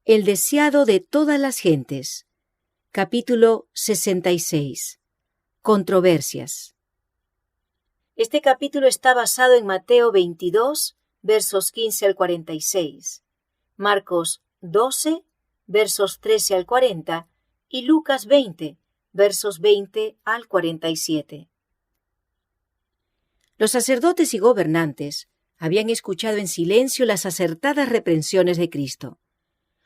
El deseado de todas las gentes. Capítulo 66. Controversias. Este capítulo está basado en Mateo 22, versos 15 al 46, Marcos 12, versos 13 al 40 y Lucas 20, versos 20 al 47. Los sacerdotes y gobernantes habían escuchado en silencio las acertadas reprensiones de Cristo.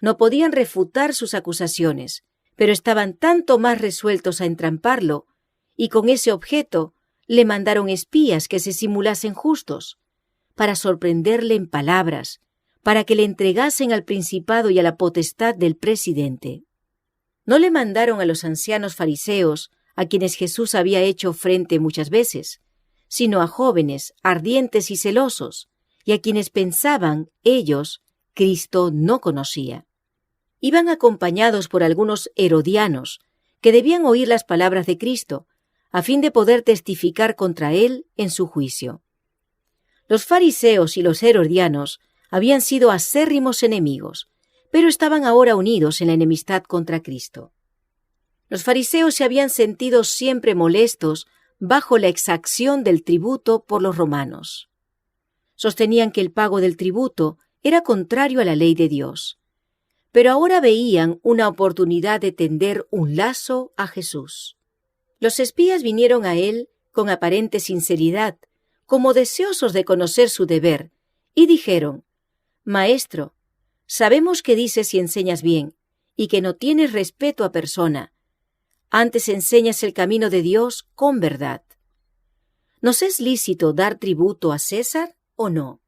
No podían refutar sus acusaciones, pero estaban tanto más resueltos a entramparlo, y con ese objeto le mandaron espías que se simulasen justos, para sorprenderle en palabras, para que le entregasen al principado y a la potestad del presidente. No le mandaron a los ancianos fariseos, a quienes Jesús había hecho frente muchas veces, sino a jóvenes, ardientes y celosos, y a quienes pensaban ellos Cristo no conocía. Iban acompañados por algunos herodianos, que debían oír las palabras de Cristo, a fin de poder testificar contra él en su juicio. Los fariseos y los herodianos habían sido acérrimos enemigos, pero estaban ahora unidos en la enemistad contra Cristo. Los fariseos se habían sentido siempre molestos bajo la exacción del tributo por los romanos. Sostenían que el pago del tributo era contrario a la ley de Dios, pero ahora veían una oportunidad de tender un lazo a Jesús. Los espías vinieron a él con aparente sinceridad, como deseosos de conocer su deber, y dijeron: «Maestro, sabemos que dices y enseñas bien, y que no tienes respeto a persona. Antes enseñas el camino de Dios con verdad. ¿Nos es lícito dar tributo a César o no?»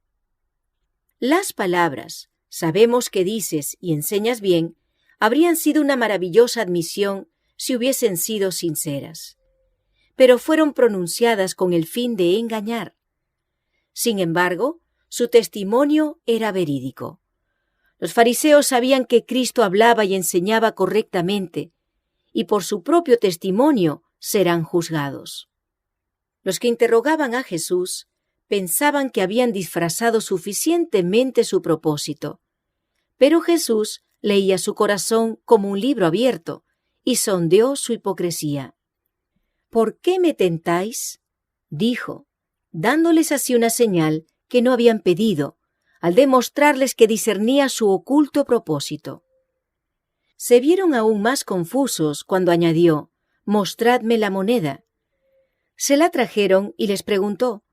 Las palabras «sabemos que dices y enseñas bien» habrían sido una maravillosa admisión si hubiesen sido sinceras, pero fueron pronunciadas con el fin de engañar. Sin embargo, su testimonio era verídico. Los fariseos sabían que Cristo hablaba y enseñaba correctamente, y por su propio testimonio serán juzgados. Los que interrogaban a Jesús pensaban que habían disfrazado suficientemente su propósito, pero Jesús leía su corazón como un libro abierto y sondeó su hipocresía. «¿Por qué me tentáis?», dijo, dándoles así una señal que no habían pedido, al demostrarles que discernía su oculto propósito. Se vieron aún más confusos cuando añadió: «Mostradme la moneda». Se la trajeron y les preguntó: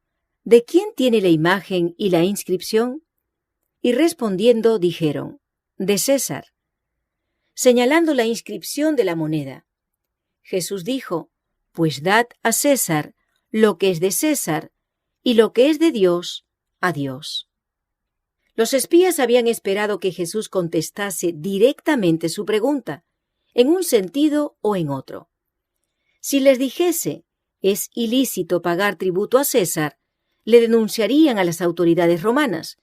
«¿De quién tiene la imagen y la inscripción?». Y respondiendo dijeron: «De César», señalando la inscripción de la moneda. Jesús dijo: «Pues dad a César lo que es de César, y lo que es de Dios, a Dios». Los espías habían esperado que Jesús contestase directamente su pregunta, en un sentido o en otro. Si les dijese: «Es ilícito pagar tributo a César», le denunciarían a las autoridades romanas,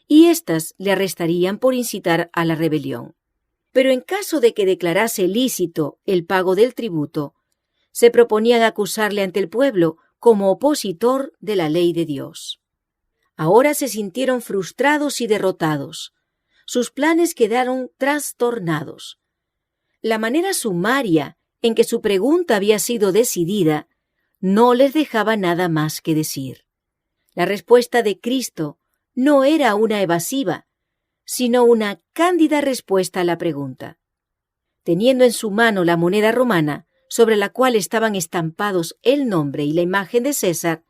y éstas le arrestarían por incitar a la rebelión. Pero en caso de que declarase lícito el pago del tributo, se proponían acusarle ante el pueblo como opositor de la ley de Dios. Ahora se sintieron frustrados y derrotados. Sus planes quedaron trastornados. La manera sumaria en que su pregunta había sido decidida no les dejaba nada más que decir. La respuesta de Cristo no era una evasiva, sino una cándida respuesta a la pregunta. Teniendo en su mano la moneda romana, sobre la cual estaban estampados el nombre y la imagen de César,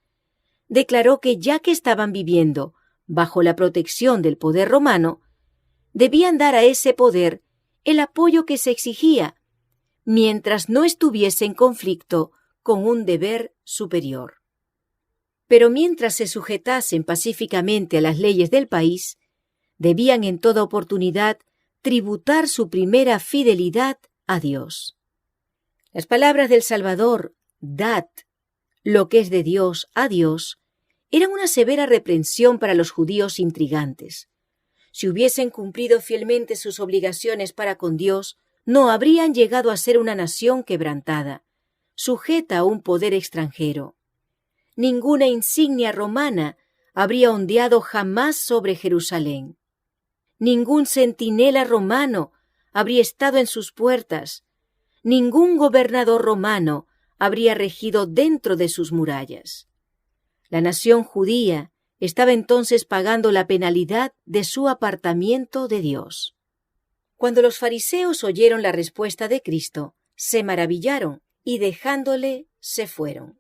declaró que ya que estaban viviendo bajo la protección del poder romano, debían dar a ese poder el apoyo que se exigía, mientras no estuviese en conflicto con un deber superior. Pero mientras se sujetasen pacíficamente a las leyes del país, debían en toda oportunidad tributar su primera fidelidad a Dios. Las palabras del Salvador, «dad lo que es de Dios a Dios», eran una severa reprensión para los judíos intrigantes. Si hubiesen cumplido fielmente sus obligaciones para con Dios, no habrían llegado a ser una nación quebrantada, sujeta a un poder extranjero. Ninguna insignia romana habría ondeado jamás sobre Jerusalén. Ningún centinela romano habría estado en sus puertas. Ningún gobernador romano habría regido dentro de sus murallas. La nación judía estaba entonces pagando la penalidad de su apartamiento de Dios. Cuando los fariseos oyeron la respuesta de Cristo, se maravillaron y dejándole se fueron.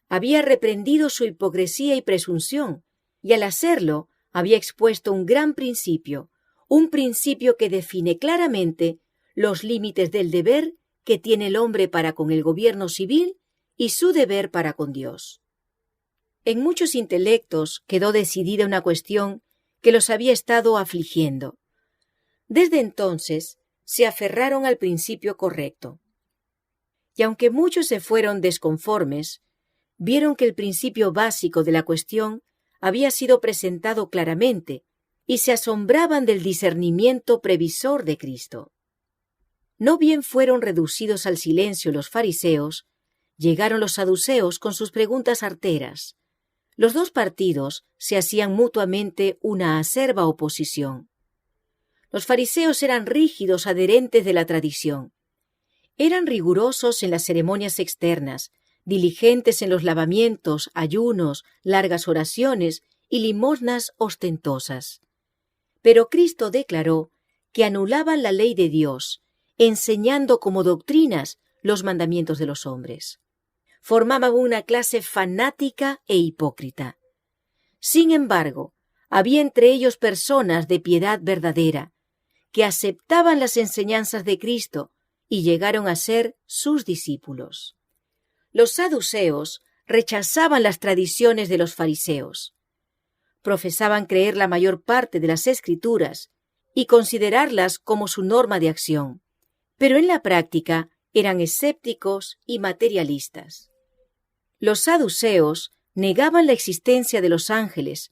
Había reprendido su hipocresía y presunción, y al hacerlo había expuesto un gran principio, un principio que define claramente los límites del deber que tiene el hombre para con el gobierno civil y su deber para con Dios. En muchos intelectos quedó decidida una cuestión que los había estado afligiendo. Desde entonces se aferraron al principio correcto. Y aunque muchos se fueron desconformes, vieron que el principio básico de la cuestión había sido presentado claramente y se asombraban del discernimiento previsor de Cristo. No bien fueron reducidos al silencio los fariseos, llegaron los saduceos con sus preguntas arteras. Los dos partidos se hacían mutuamente una acerba oposición. Los fariseos eran rígidos adherentes de la tradición. Eran rigurosos en las ceremonias externas, diligentes en los lavamientos, ayunos, largas oraciones y limosnas ostentosas. Pero Cristo declaró que anulaban la ley de Dios, enseñando como doctrinas los mandamientos de los hombres. Formaban una clase fanática e hipócrita. Sin embargo, había entre ellos personas de piedad verdadera, que aceptaban las enseñanzas de Cristo y llegaron a ser sus discípulos. Los saduceos rechazaban las tradiciones de los fariseos. Profesaban creer la mayor parte de las Escrituras y considerarlas como su norma de acción, pero en la práctica eran escépticos y materialistas. Los saduceos negaban la existencia de los ángeles,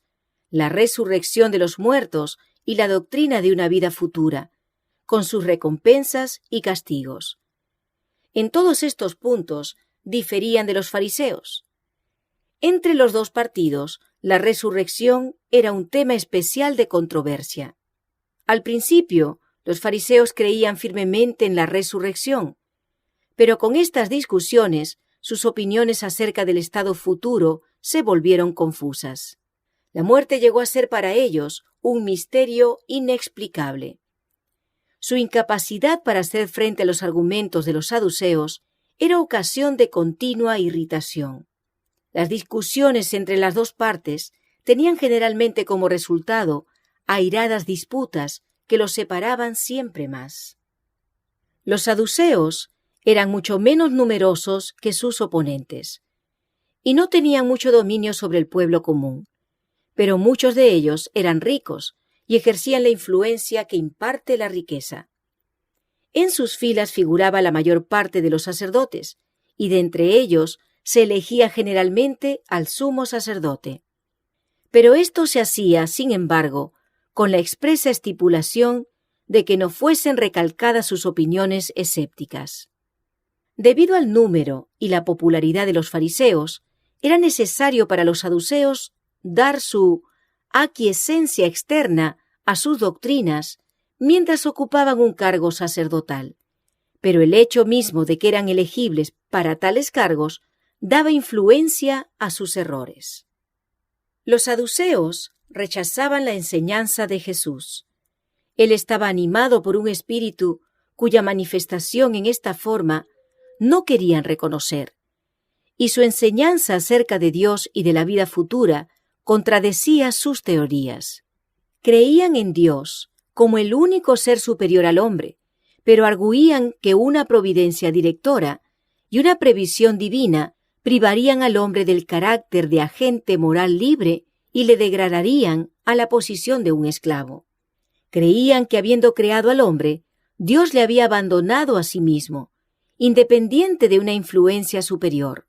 la resurrección de los muertos y la doctrina de una vida futura, con sus recompensas y castigos. En todos estos puntos diferían de los fariseos. Entre los dos partidos, la resurrección era un tema especial de controversia. Al principio, los fariseos creían firmemente en la resurrección, pero con estas discusiones, sus opiniones acerca del estado futuro se volvieron confusas. La muerte llegó a ser para ellos un misterio inexplicable. Su incapacidad para hacer frente a los argumentos de los saduceos era ocasión de continua irritación. Las discusiones entre las dos partes tenían generalmente como resultado airadas disputas que los separaban siempre más. Los saduceos eran mucho menos numerosos que sus oponentes y no tenían mucho dominio sobre el pueblo común, pero muchos de ellos eran ricos y ejercían la influencia que imparte la riqueza. En sus filas figuraba la mayor parte de los sacerdotes, y de entre ellos se elegía generalmente al sumo sacerdote. Pero esto se hacía, sin embargo, con la expresa estipulación de que no fuesen recalcadas sus opiniones escépticas. Debido al número y la popularidad de los fariseos, era necesario para los saduceos dar su aquiescencia externa a sus doctrinas mientras ocupaban un cargo sacerdotal. Pero el hecho mismo de que eran elegibles para tales cargos daba influencia a sus errores. Los saduceos rechazaban la enseñanza de Jesús. Él estaba animado por un espíritu cuya manifestación en esta forma no querían reconocer, y su enseñanza acerca de Dios y de la vida futura contradecía sus teorías. Creían en Dios como el único ser superior al hombre, pero arguían que una providencia directora y una previsión divina privarían al hombre del carácter de agente moral libre y le degradarían a la posición de un esclavo. Creían que habiendo creado al hombre, Dios le había abandonado a sí mismo, independiente de una influencia superior.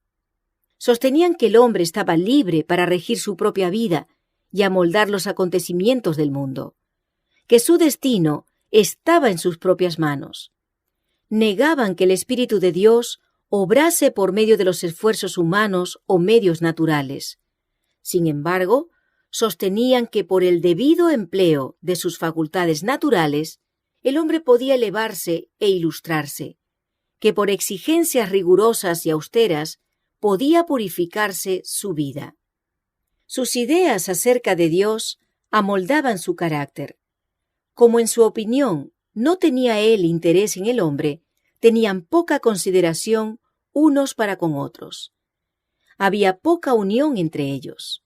Sostenían que el hombre estaba libre para regir su propia vida y amoldar los acontecimientos del mundo, que su destino estaba en sus propias manos. Negaban que el Espíritu de Dios obrase por medio de los esfuerzos humanos o medios naturales. Sin embargo, sostenían que por el debido empleo de sus facultades naturales, el hombre podía elevarse e ilustrarse, que por exigencias rigurosas y austeras podía purificarse su vida. Sus ideas acerca de Dios amoldaban su carácter. Como en su opinión no tenía él interés en el hombre, tenían poca consideración unos para con otros. Había poca unión entre ellos.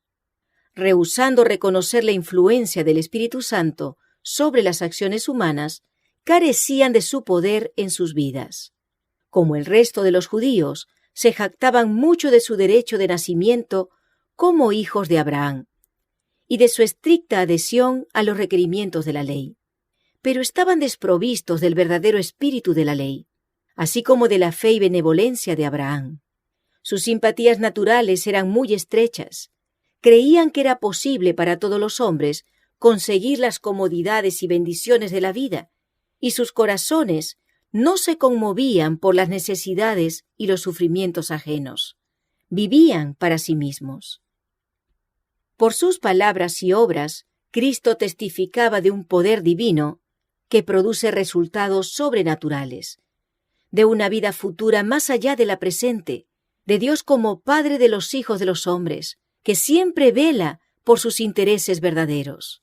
Rehusando reconocer la influencia del Espíritu Santo sobre las acciones humanas, carecían de su poder en sus vidas. Como el resto de los judíos, se jactaban mucho de su derecho de nacimiento como hijos de Abraham y de su estricta adhesión a los requerimientos de la ley. Pero estaban desprovistos del verdadero espíritu de la ley, así como de la fe y benevolencia de Abraham. Sus simpatías naturales eran muy estrechas. Creían que era posible para todos los hombres conseguir las comodidades y bendiciones de la vida, y sus corazones no se conmovían por las necesidades y los sufrimientos ajenos. Vivían para sí mismos. Por sus palabras y obras, Cristo testificaba de un poder divino que produce resultados sobrenaturales, de una vida futura más allá de la presente, de Dios como Padre de los hijos de los hombres, que siempre vela por sus intereses verdaderos.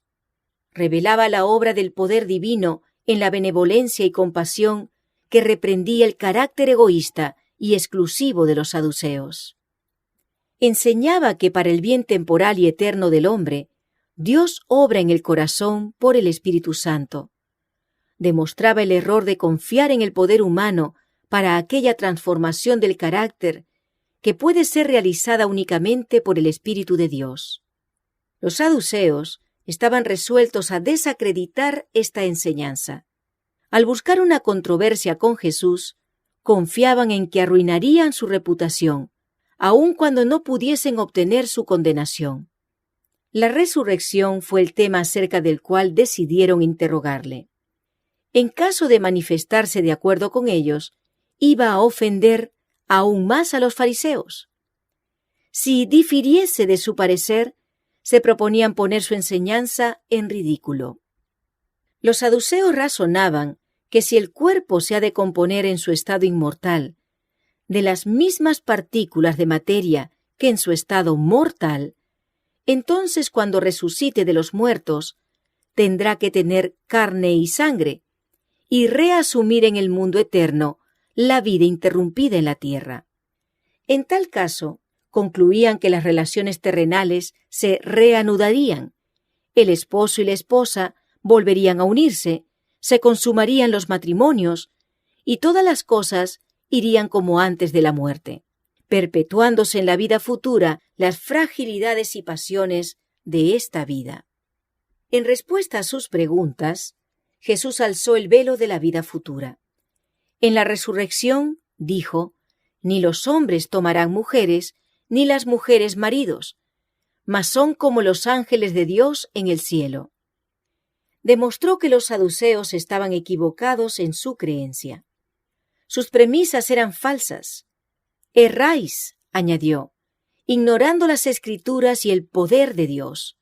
Revelaba la obra del poder divino en la benevolencia y compasión que reprendía el carácter egoísta y exclusivo de los saduceos. Enseñaba que para el bien temporal y eterno del hombre, Dios obra en el corazón por el Espíritu Santo. Demostraba el error de confiar en el poder humano para aquella transformación del carácter que puede ser realizada únicamente por el Espíritu de Dios. Los saduceos estaban resueltos a desacreditar esta enseñanza. Al buscar una controversia con Jesús, confiaban en que arruinarían su reputación, aun cuando no pudiesen obtener su condenación. La resurrección fue el tema acerca del cual decidieron interrogarle. En caso de manifestarse de acuerdo con ellos, iba a ofender aún más a los fariseos. Si difiriese de su parecer, se proponían poner su enseñanza en ridículo. Los saduceos razonaban que si el cuerpo se ha de componer en su estado inmortal de las mismas partículas de materia que en su estado mortal, entonces cuando resucite de los muertos, tendrá que tener carne y sangre y reasumir en el mundo eterno la vida interrumpida en la tierra. En tal caso, concluían que las relaciones terrenales se reanudarían, el esposo y la esposa volverían a unirse, se consumarían los matrimonios y todas las cosas irían como antes de la muerte, perpetuándose en la vida futura las fragilidades y pasiones de esta vida. En respuesta a sus preguntas, Jesús alzó el velo de la vida futura. En la resurrección, dijo, ni los hombres tomarán mujeres, ni las mujeres maridos, mas son como los ángeles de Dios en el cielo. Demostró que los saduceos estaban equivocados en su creencia. Sus premisas eran falsas. Erráis, añadió, ignorando las Escrituras y el poder de Dios.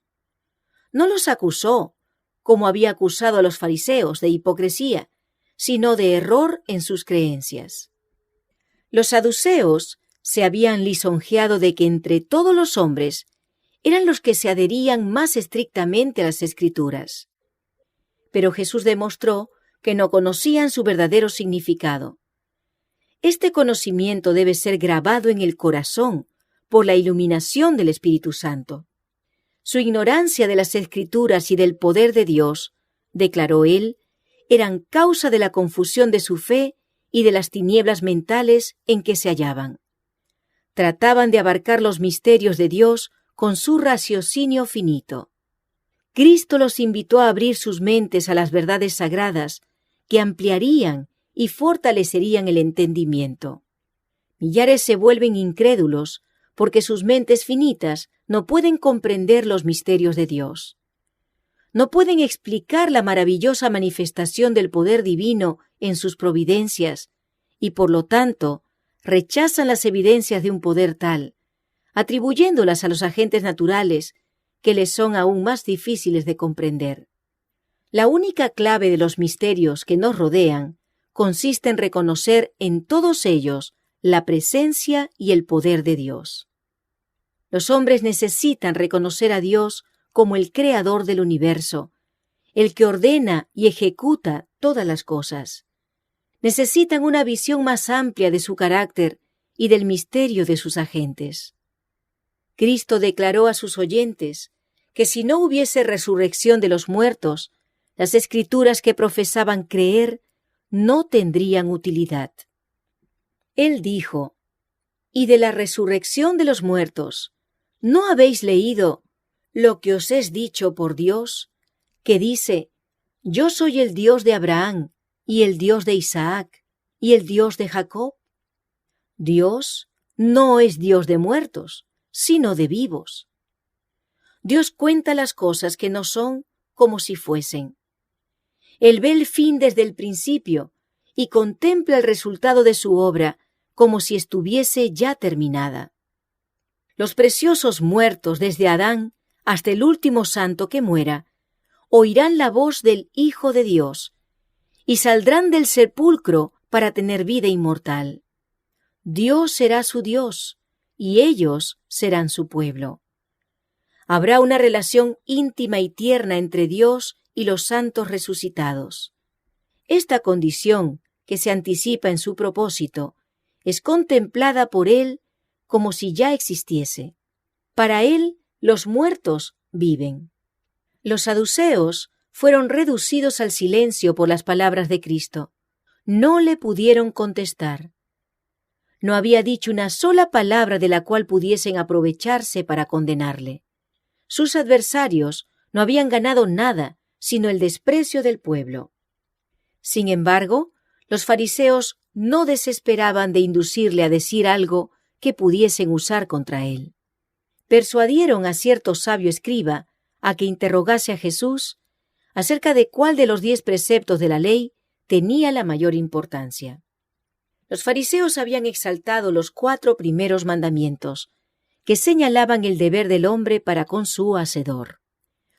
No los acusó, como había acusado a los fariseos, de hipocresía, sino de error en sus creencias. Los saduceos se habían lisonjeado de que entre todos los hombres eran los que se adherían más estrictamente a las Escrituras. Pero Jesús demostró que no conocían su verdadero significado. Este conocimiento debe ser grabado en el corazón por la iluminación del Espíritu Santo. Su ignorancia de las Escrituras y del poder de Dios, declaró él, eran causa de la confusión de su fe y de las tinieblas mentales en que se hallaban. Trataban de abarcar los misterios de Dios con su raciocinio finito. Cristo los invitó a abrir sus mentes a las verdades sagradas que ampliarían y fortalecerían el entendimiento. Millares se vuelven incrédulos porque sus mentes finitas no pueden comprender los misterios de Dios. No pueden explicar la maravillosa manifestación del poder divino en sus providencias y, por lo tanto, rechazan las evidencias de un poder tal, atribuyéndolas a los agentes naturales que les son aún más difíciles de comprender. La única clave de los misterios que nos rodean consiste en reconocer en todos ellos la presencia y el poder de Dios. Los hombres necesitan reconocer a Dios como el creador del universo, el que ordena y ejecuta todas las cosas. Necesitan una visión más amplia de su carácter y del misterio de sus agentes. Cristo declaró a sus oyentes que si no hubiese resurrección de los muertos, las escrituras que profesaban creer no tendrían utilidad. Él dijo: «Y de la resurrección de los muertos, ¿no habéis leído lo que os es dicho por Dios, que dice: Yo soy el Dios de Abraham, y el Dios de Isaac, y el Dios de Jacob? Dios no es Dios de muertos, sino de vivos». Dios cuenta las cosas que no son como si fuesen. Él ve el fin desde el principio y contempla el resultado de su obra como si estuviese ya terminada. Los preciosos muertos desde Adán hasta el último santo que muera, oirán la voz del Hijo de Dios y saldrán del sepulcro para tener vida inmortal. Dios será su Dios y ellos serán su pueblo. Habrá una relación íntima y tierna entre Dios y los santos resucitados. Esta condición, que se anticipa en su propósito, es contemplada por Él como si ya existiese. Para Él, los muertos viven. Los saduceos fueron reducidos al silencio por las palabras de Cristo. No le pudieron contestar. No había dicho una sola palabra de la cual pudiesen aprovecharse para condenarle. Sus adversarios no habían ganado nada sino el desprecio del pueblo. Sin embargo, los fariseos no desesperaban de inducirle a decir algo que pudiesen usar contra él. Persuadieron a cierto sabio escriba a que interrogase a Jesús acerca de cuál de los 10 preceptos de la ley tenía la mayor importancia. Los fariseos habían exaltado los 4 primeros mandamientos, que señalaban el deber del hombre para con su Hacedor,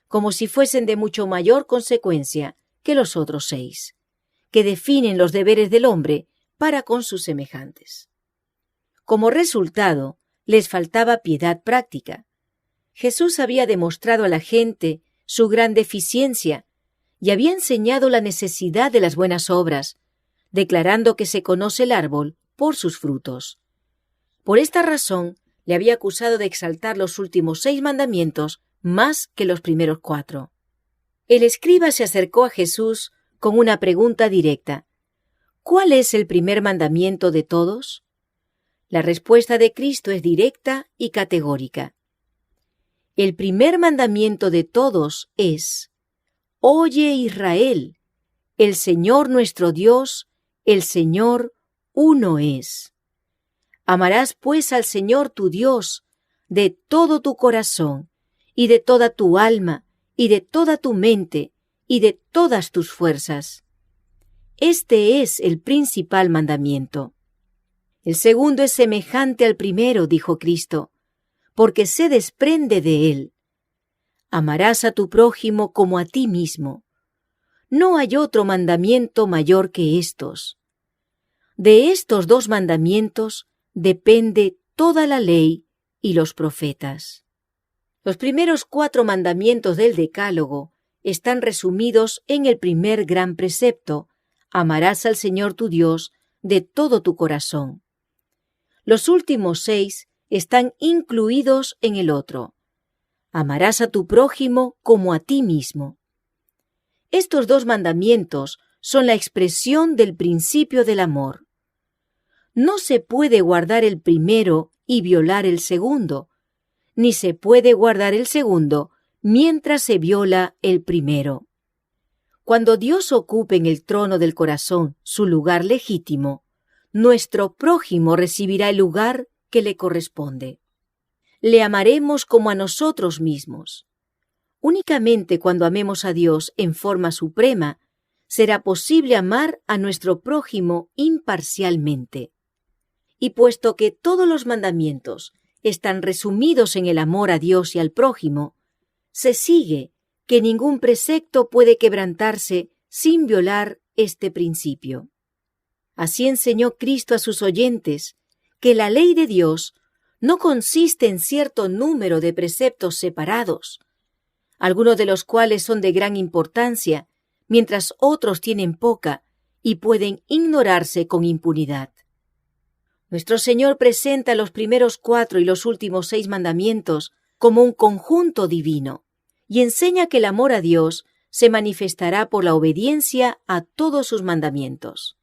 como si fuesen de mucho mayor consecuencia que los otros 6, que definen los deberes del hombre para con sus semejantes. Como resultado, les faltaba piedad práctica. Jesús había demostrado a la gente su gran deficiencia y había enseñado la necesidad de las buenas obras, declarando que se conoce el árbol por sus frutos. Por esta razón, le había acusado de exaltar los últimos 6 mandamientos más que los primeros 4. El escriba se acercó a Jesús con una pregunta directa: ¿cuál es el primer mandamiento de todos? La respuesta de Cristo es directa y categórica. El primer mandamiento de todos es: Oye, Israel, el Señor nuestro Dios, el Señor uno es. Amarás pues al Señor tu Dios de todo tu corazón, y de toda tu alma, y de toda tu mente, y de todas tus fuerzas. Este es el principal mandamiento. El segundo es semejante al primero, dijo Cristo, porque se desprende de él. Amarás a tu prójimo como a ti mismo. No hay otro mandamiento mayor que estos. De estos 2 mandamientos depende toda la ley y los profetas. Los primeros 4 mandamientos del Decálogo están resumidos en el primer gran precepto: amarás al Señor tu Dios de todo tu corazón. Los últimos 6 están incluidos en el otro: amarás a tu prójimo como a ti mismo. Estos 2 mandamientos son la expresión del principio del amor. No se puede guardar el primero y violar el segundo, ni se puede guardar el segundo mientras se viola el primero. Cuando Dios ocupe en el trono del corazón su lugar legítimo, nuestro prójimo recibirá el lugar que le corresponde. Le amaremos como a nosotros mismos. Únicamente cuando amemos a Dios en forma suprema, será posible amar a nuestro prójimo imparcialmente. Y puesto que todos los mandamientos están resumidos en el amor a Dios y al prójimo, se sigue que ningún precepto puede quebrantarse sin violar este principio. Así enseñó Cristo a sus oyentes que la ley de Dios no consiste en cierto número de preceptos separados, algunos de los cuales son de gran importancia, mientras otros tienen poca y pueden ignorarse con impunidad. Nuestro Señor presenta los primeros 4 y los últimos 6 mandamientos como un conjunto divino y enseña que el amor a Dios se manifestará por la obediencia a todos sus mandamientos.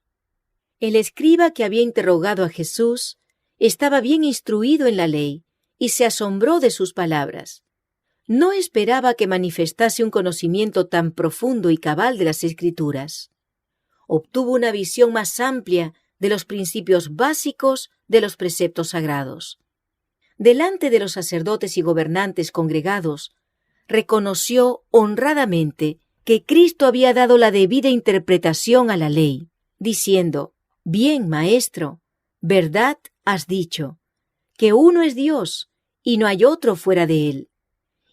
El escriba que había interrogado a Jesús estaba bien instruido en la ley y se asombró de sus palabras. No esperaba que manifestase un conocimiento tan profundo y cabal de las Escrituras. Obtuvo una visión más amplia de los principios básicos de los preceptos sagrados. Delante de los sacerdotes y gobernantes congregados, reconoció honradamente que Cristo había dado la debida interpretación a la ley, diciendo: «Bien, maestro, verdad has dicho, que uno es Dios y no hay otro fuera de él,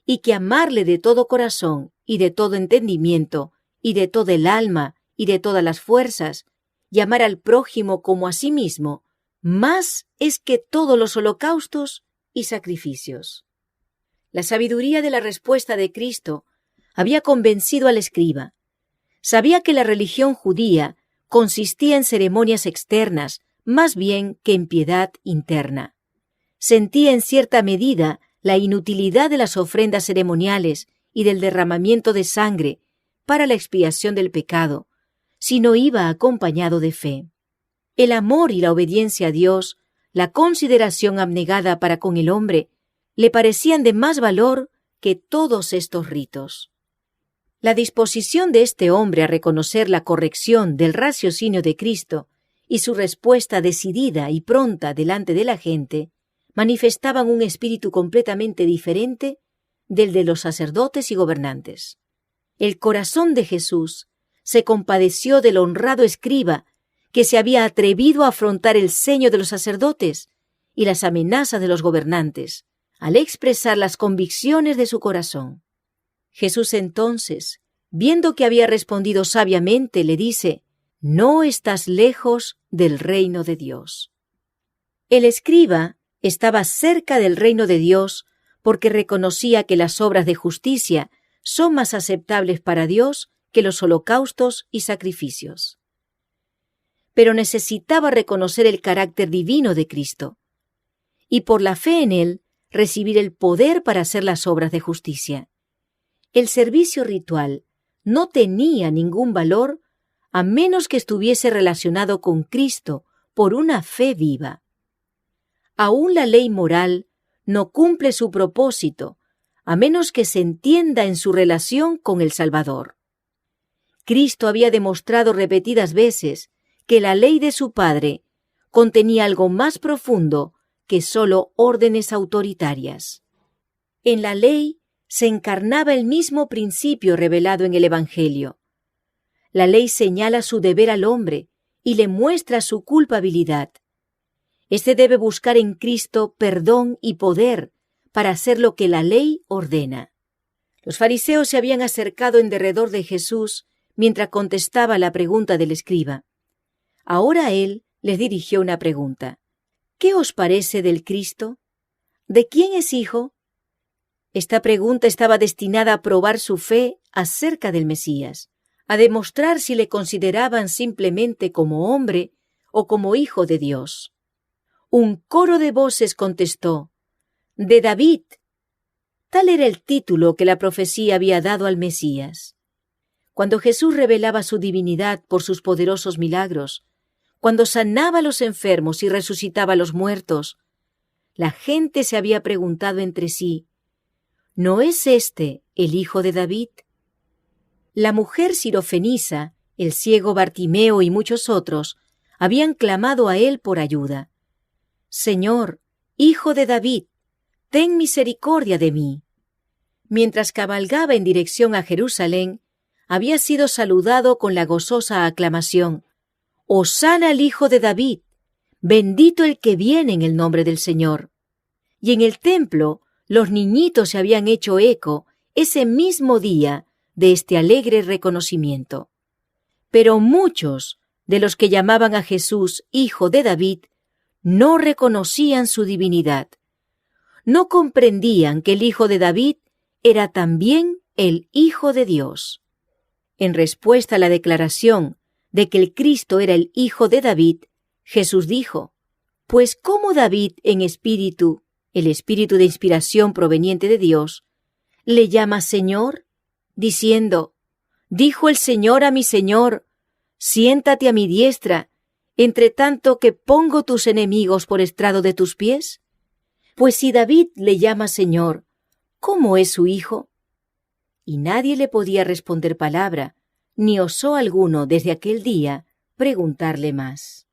y que amarle de todo corazón y de todo entendimiento y de toda el alma y de todas las fuerzas, y amar al prójimo como a sí mismo, más es que todos los holocaustos y sacrificios». La sabiduría de la respuesta de Cristo había convencido al escriba. Sabía que la religión judía consistía en ceremonias externas más bien que en piedad interna. Sentía en cierta medida la inutilidad de las ofrendas ceremoniales y del derramamiento de sangre para la expiación del pecado, si no iba acompañado de fe. El amor y la obediencia a Dios, la consideración abnegada para con el hombre, le parecían de más valor que todos estos ritos. La disposición de este hombre a reconocer la corrección del raciocinio de Cristo y su respuesta decidida y pronta delante de la gente manifestaban un espíritu completamente diferente del de los sacerdotes y gobernantes. El corazón de Jesús se compadeció del honrado escriba que se había atrevido a afrontar el ceño de los sacerdotes y las amenazas de los gobernantes, al expresar las convicciones de su corazón. Jesús entonces, viendo que había respondido sabiamente, le dice: «No estás lejos del reino de Dios». El escriba estaba cerca del reino de Dios porque reconocía que las obras de justicia son más aceptables para Dios que los holocaustos y sacrificios. Pero necesitaba reconocer el carácter divino de Cristo y por la fe en Él recibir el poder para hacer las obras de justicia. El servicio ritual no tenía ningún valor a menos que estuviese relacionado con Cristo por una fe viva. Aún la ley moral no cumple su propósito a menos que se entienda en su relación con el Salvador. Cristo había demostrado repetidas veces que la ley de su Padre contenía algo más profundo que sólo órdenes autoritarias. En la ley se encarnaba el mismo principio revelado en el Evangelio. La ley señala su deber al hombre y le muestra su culpabilidad. Éste debe buscar en Cristo perdón y poder para hacer lo que la ley ordena. Los fariseos se habían acercado en derredor de Jesús mientras contestaba la pregunta del escriba. Ahora él les dirigió una pregunta. ¿Qué os parece del Cristo? ¿De quién es hijo? Esta pregunta estaba destinada a probar su fe acerca del Mesías, a demostrar si le consideraban simplemente como hombre o como hijo de Dios. Un coro de voces contestó: «De David». Tal era el título que la profecía había dado al Mesías. Cuando Jesús revelaba su divinidad por sus poderosos milagros, cuando sanaba a los enfermos y resucitaba a los muertos, la gente se había preguntado entre sí: ¿no es este el hijo de David? La mujer sirofenisa, el ciego Bartimeo y muchos otros habían clamado a él por ayuda. «Señor, hijo de David, ten misericordia de mí». Mientras cabalgaba en dirección a Jerusalén, había sido saludado con la gozosa aclamación: «Hosana al hijo de David, bendito el que viene en el nombre del Señor». Y en el templo, los niñitos se habían hecho eco ese mismo día de este alegre reconocimiento. Pero muchos de los que llamaban a Jesús Hijo de David no reconocían su divinidad. No comprendían que el Hijo de David era también el Hijo de Dios. En respuesta a la declaración de que el Cristo era el Hijo de David, Jesús dijo: «Pues ¿cómo David en espíritu, el espíritu de inspiración proveniente de Dios, le llama Señor, diciendo: dijo el Señor a mi Señor, siéntate a mi diestra, entre tanto que pongo tus enemigos por estrado de tus pies? Pues si David le llama Señor, ¿cómo es su hijo?». Y nadie le podía responder palabra, ni osó alguno desde aquel día preguntarle más.